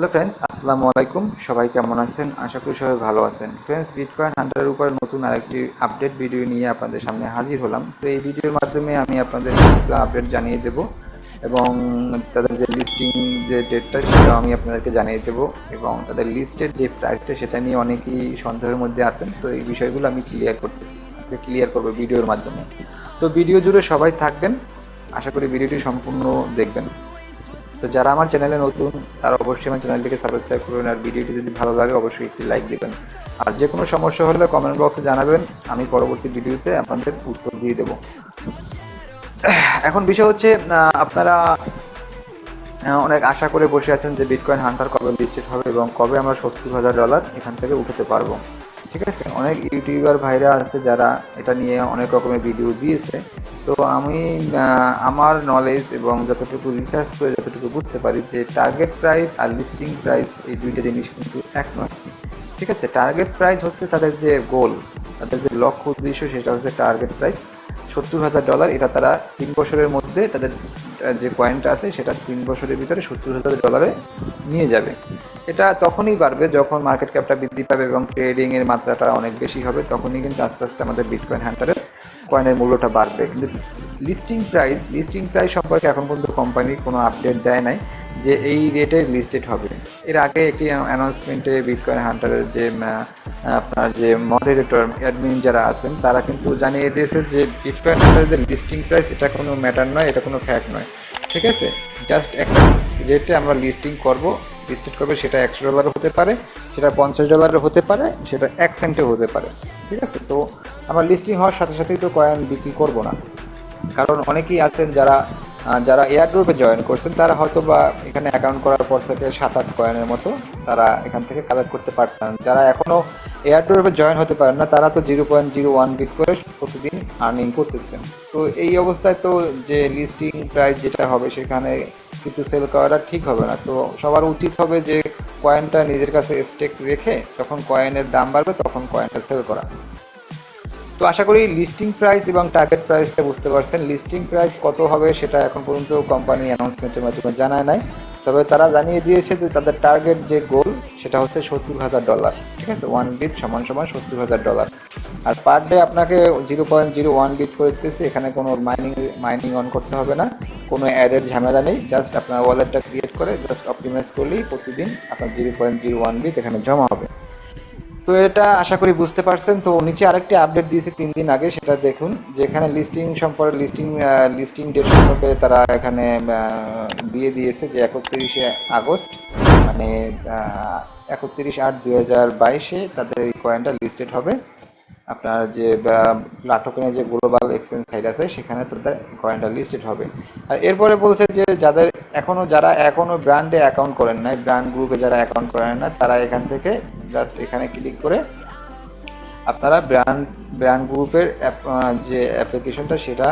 Hello friends, আসসালামু আলাইকুম। সবাই কেমন আছেন? আশা করি সবাই ভালো আছেন। ফ্রেন্ডস, বিটকয়েন হান্টারের উপর নতুন আরেকটি আপডেট ভিডিও নিয়ে আপনাদের সামনে হাজির হলাম। তো এই ভিডিওর মাধ্যমে আমি আপনাদের কিছু আপডেট জানিয়ে দেব এবং তাদের যে লিস্টিং যে ডেটটা সেটাও আমি আপনাদেরকে জানিয়ে দেব এবং তাদের লিস্টের যে প্রাইসটা সেটা নিয়ে অনেকেই সন্দেহের মধ্যে আছেন। তো এই বিষয়গুলো আমি ক্লিয়ার করবো ভিডিওর মাধ্যমে। তো ভিডিও জুড়ে সবাই থাকবেন, আশা করি ভিডিওটি সম্পূর্ণ দেখবেন। তো যারা আমার চ্যানেলে নতুন তারা অবশ্যই আমার চ্যানেলটিকে সাবস্ক্রাইব করবেন, আর ভিডিওটি যদি ভালো লাগে অবশ্যই একটি লাইক দেবেন। আর যে কোনো সমস্যা হলে কমেন্ট বক্সে জানাবেন, আমি পরবর্তী ভিডিওতে আপনাদের উত্তর দিয়ে দেব। এখন বিষয় হচ্ছে, আপনারা অনেক আশা করে বসে আছেন যে বিটকয়েন হান্টার কবে লিস্টেড হবে এবং কবে আমরা $70,000 এখান থেকে উঠাতে পারবো। ঠিক আছে, অনেক ইউটিউবার ভাইরা আছে যারা এটা নিয়ে অনেক রকমের ভিডিও দিয়েছে। তো আমি আমার নলেজ এবং যতটুকু রিসার্চ করে যতটুকু বুঝতে পারি যে টার্গেট প্রাইস আর লিস্টিং প্রাইস এই দুইটা জিনিস কিন্তু এক নয়। ঠিক আছে, টার্গেট প্রাইস হচ্ছে তাদের যে গোল, তাদের যে লক্ষ্য উদ্দেশ্য, সেটা হচ্ছে টার্গেট প্রাইস $70,000। এটা তারা 3 বছরের মধ্যে তাদের যে কয়েনটা আছে সেটা 3 বছরের ভিতরে $70,000 নিয়ে যাবে। এটা তখনই বাড়বে যখন মার্কেট ক্যাপটা বৃদ্ধি পাবে এবং ট্রেডিংয়ের মাত্রাটা অনেক বেশি হবে, তখনই কিন্তু আস্তে আস্তে আমাদের বিটকয়েন হান্টারের কয়েনের মূল্যটা বাড়বে। কিন্তু লিস্টিং প্রাইস সম্পর্কে এখন পর্যন্ত কোম্পানি কোনো আপডেট দেয় নাই যে এই রেটে লিস্টেড হবে। এর আগে একটি অ্যানাউন্সমেন্টে বিটকয়েন হান্টারের যে আপনার যে মডারেটর অ্যাডমিন যারা আছেন তারা কিন্তু জানিয়ে দিয়েছে যে বিটকয়েন হান্টারের যে লিস্টিং প্রাইস এটা কোনো ম্যাটার নয়, এটা কোনো ফ্যাক্ট নয়। ঠিক আছে, জাস্ট একটা রেটে আমরা লিস্টেড করবে, সেটা $100 হতে পারে, সেটা $50 হতে পারে, সেটা 1 সেন্টে হতে পারে। ঠিক আছে, তো আমরা লিস্টিং হওয়ার সাথে সাথেই তো কয়েন বিক্রি করব না, কারণ অনেকেই আছেন যারা এয়ারড্রপে জয়েন করছেন তারা হয়তো বা এখানে অ্যাকাউন্ট করার পর থেকে 7-8 কয়েনের মতো তারা এখান থেকে কালেক্ট করতে পারছেন। যারা এখনও এয়ারড্রপে জয়েন হতে পারেন না তারা তো 0.01 বিট করে প্রতিদিন আর্নিং করতেছেন। তো এই অবস্থায় তো যে লিস্টিং প্রাইস যেটা হবে সেখানে কিন্তু সেল করাটা ঠিক হবে না। তো সবার উচিত হবে যে কয়েনটা নিজের কাছে স্টেক রেখে যখন কয়েনের দাম বাড়বে তখন কয়েনটা সেল করা। তো আশা করি লিস্টিং প্রাইস এবং টার্গেট প্রাইসটা বুঝতে পারছেন। লিস্টিং প্রাইস কত হবে সেটা এখন পর্যন্ত কোম্পানি অ্যানাউন্সমেন্টের মাধ্যমে জানায় নাই, তবে তারা জানিয়ে দিয়েছে যে তাদের টার্গেট যে গোল সেটা হচ্ছে $70,000। ঠিক আছে, 1 বিট সমান $70,000। আর পার ডে আপনাকে 0.01 বিট করে দিতেছে, এখানে কোনো মাইনিং অন করতে হবে না, কোনো অ্যাডের ঝামেলা নেই। জাস্ট আপনার ওয়ালেটটা ক্রিয়েট করে জাস্ট অপটিমাইজ করলেই প্রতিদিন আপনার 0.01 বিট এখানে জমা হবে। তো এটা আশা করি বুঝতে পারছেন। তো নিচে আরেকটি আপডেট দিয়েছে 3 দিন আগে, সেটা দেখুন যেখানে লিস্টিং ডেট সম্পর্কে তারা এখানে দিয়ে দিয়েছে যে 31শে আগস্ট, মানে 31/8/2022 তাদের এই কয়েনটা লিস্টেড হবে। আপনার যে প্লাটোকেনের যে গ্লোবাল এক্সচেঞ্জ সাইট আছে সেখানে তাদের কয়েনটা লিস্টেড হবে। আর এরপরে বলছে যে যারা এখনও ব্র্যান্ডে অ্যাকাউন্ট করেন না, ব্র্যান্ড গ্রুপে যারা অ্যাকাউন্ট করেন না, তারা এখান থেকে জাস্ট এখানে ক্লিক করে আপনারা ব্র্যান্ড গ্রুপের যে অ্যাপ্লিকেশনটা সেটা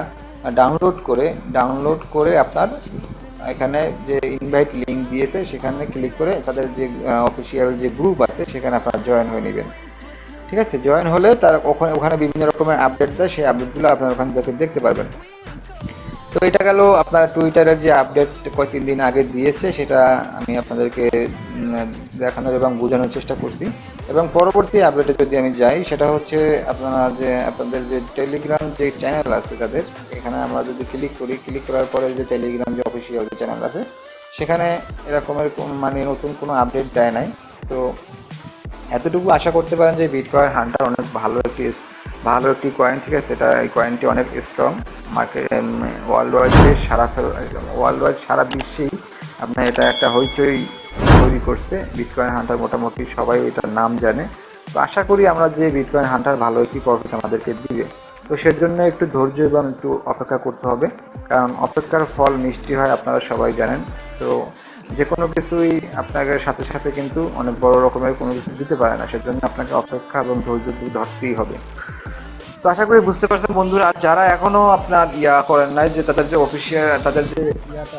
ডাউনলোড করে আপনার এখানে যে ইনভাইট লিঙ্ক দিয়েছে সেখানে ক্লিক করে তাদের যে অফিসিয়াল যে গ্রুপ আছে সেখানে আপনারা জয়েন হয়ে নেবেন। ঠিক আছে, জয়েন হলে তারা ওখানে বিভিন্ন রকমের আপডেট দেয়, সেই আপডেটগুলো আপনারা ওখান থেকে দেখতে পারবেন। তো এটা গেল আপনার টুইটারের যে আপডেট 3 দিন আগে দিয়েছে, সেটা আমি আপনাদেরকে দেখানোর এবং বোঝানোর চেষ্টা করছি। এবং পরবর্তী আপডেটে যদি আমি যাই, সেটা হচ্ছে আপনাদের যে টেলিগ্রাম যে চ্যানেল আছে তাদের, এখানে আমরা যদি ক্লিক করার পরে যে টেলিগ্রাম যে অফিসিয়াল যে চ্যানেল আছে সেখানে এরকমের মানে নতুন কোনো আপডেট দেয় নাই। তো এতটুকু আশা করতে পারেন যে বিটকয়েন হান্টার অনেক ভালো একটি কয়েন। ঠিক আছে, এই কয়েনটি অনেক স্ট্রং, মার্কেট ওয়ার্ল্ড সারা বিশ্বেই আপনার এটা একটা হইচই তৈরি করছে। বিটকয়েন হান্টার মোটামুটি সবাই এটার নাম জানে। তো আশা করি আমরা যে বিটকয়েন হান্টার ভালো একটি প্রফিট আমাদেরকে দিবে। তো সেজন্য একটু ধৈর্য এবং একটু অপেক্ষা করতে হবে, কারণ অপেক্ষার ফল মিষ্টি হয়, আপনারা সবাই জানেন। তো যে কোনো কিছুই আপনাকে সাথে সাথে কিন্তু অনেক বড় রকমের কোনো কিছু দিতে পারে না, সেজন্য আপনাকে অপেক্ষা এবং ধৈর্য ধরতেই হবে। তো আশা করি বুঝতে পারছেন বন্ধুরা। আর যারা এখনও আপনার করেন নাই যে তাদের যে অফিসিয়াল তাদের যে আছে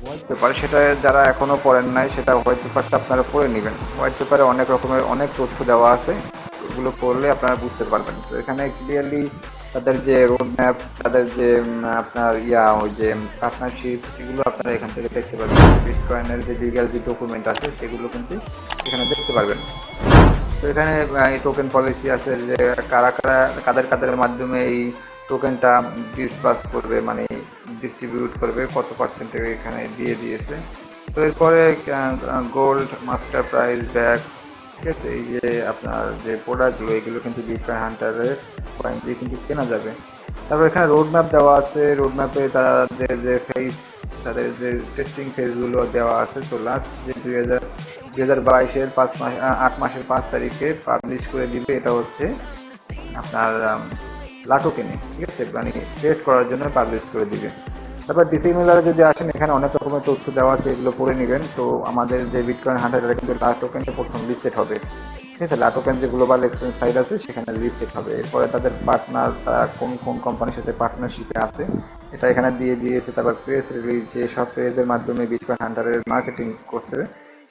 হোয়াইট পেপার, সেটা যারা এখনও পড়েন নাই, সেটা হোয়াইট পেপারটা আপনারা পড়ে নেবেন। হোয়াইট পেপারে অনেক রকমের অনেক তথ্য দেওয়া আছে, এগুলো পড়লে আপনারা বুঝতে পারবেন। তো এখানে ক্লিয়ারলি তাদের যে রোড ম্যাপ, তাদের যে আপনার ওই যে পার্টনারশিপ, এগুলো আপনারা এখান থেকে দেখতে পারবেন। বিটকয়েনের যে লিগ্যাল যে ডকুমেন্ট আছে সেগুলো কিন্তু এখানে দেখতে পারবেন। তো এখানে এই টোকেন পলিসি আছে যে কারা কারা কাদের কাদের মাধ্যমে এই টোকেনটা ডিসবার্স করবে, মানে ডিস্ট্রিবিউট করবে, কত পার্সেন্টে এখানে দিয়ে দিয়েছে। তো এরপরে গোল্ড, মাস্টার প্রাইস, ব্যাক, ঠিক আছে, এই যে আপনার যে প্রোডাক্টগুলো এগুলো কিন্তু বিটকয়েন হান্টারের কয়েন দিয়ে কিন্তু কেনা যাবে। তারপর এখানে রোড ম্যাপ দেওয়া আছে, রোড ম্যাপে তাদের যে ফেজ, তাদের যে টেস্টিং ফেজগুলো দেওয়া আছে। তো লাস্ট যে 2022-এর 8 মাসের 5 তারিখে পাবলিশ করে দিবে, এটা হচ্ছে আপনার লাটোকেনে, ঠিক আছে, মানে ট্রেড করার জন্য পাবলিশ করে দিবে। তারপর ডিসিমিলারে যদি আসেন, এখানে অনেক রকমের তথ্য দেওয়া আছে, এগুলো পড়ে নেবেন। তো আমাদের যে বিটকয়েন হান্টার কিন্তু লাটোকেনটা প্রথম লিস্টেড হবে, ঠিক আছে। লাটোকেন যে গ্লোবাল এক্সচেঞ্জ সাইট আছে সেখানে লিস্টেড হবে। এরপরে তাদের পার্টনার, তারা কোন কোন কোম্পানির সাথে পার্টনারশিপে আছে এটা এখানে দিয়ে দিয়েছে। তারপর প্রেস রিলিজ, যে সব প্রেসের মাধ্যমে বিটকয়েন হান্টারের মার্কেটিং করছে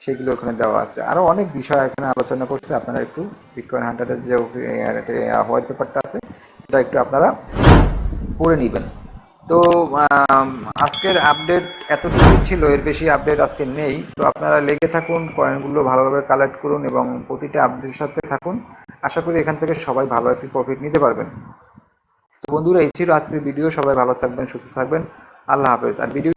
সেগুলো ওখানে দেওয়া আছে। আরও অনেক বিষয় এখানে আলোচনা করছে। আপনারা একটু বিটকয়েন হান্টারের যে হোয়াইট পেপারটা আছে এটা একটু আপনারা পড়ে নেবেন। তো আজকের আপডেট এতটুকুই ছিল, এর বেশি আপডেট আজকে নেই। তো আপনারা লেগে থাকুন, কয়েনগুলো ভালোভাবে কালেক্ট করুন এবং প্রতিটা আপডেটের সাথে থাকুন। আশা করি এখান থেকে সবাই ভালো একটি প্রফিট নিতে পারবেন। তো বন্ধুরা, এই ছিল আজকের ভিডিও। সবাই ভালো থাকবেন, সুস্থ থাকবেন। আল্লাহ হাফেজ। আর ভিডিও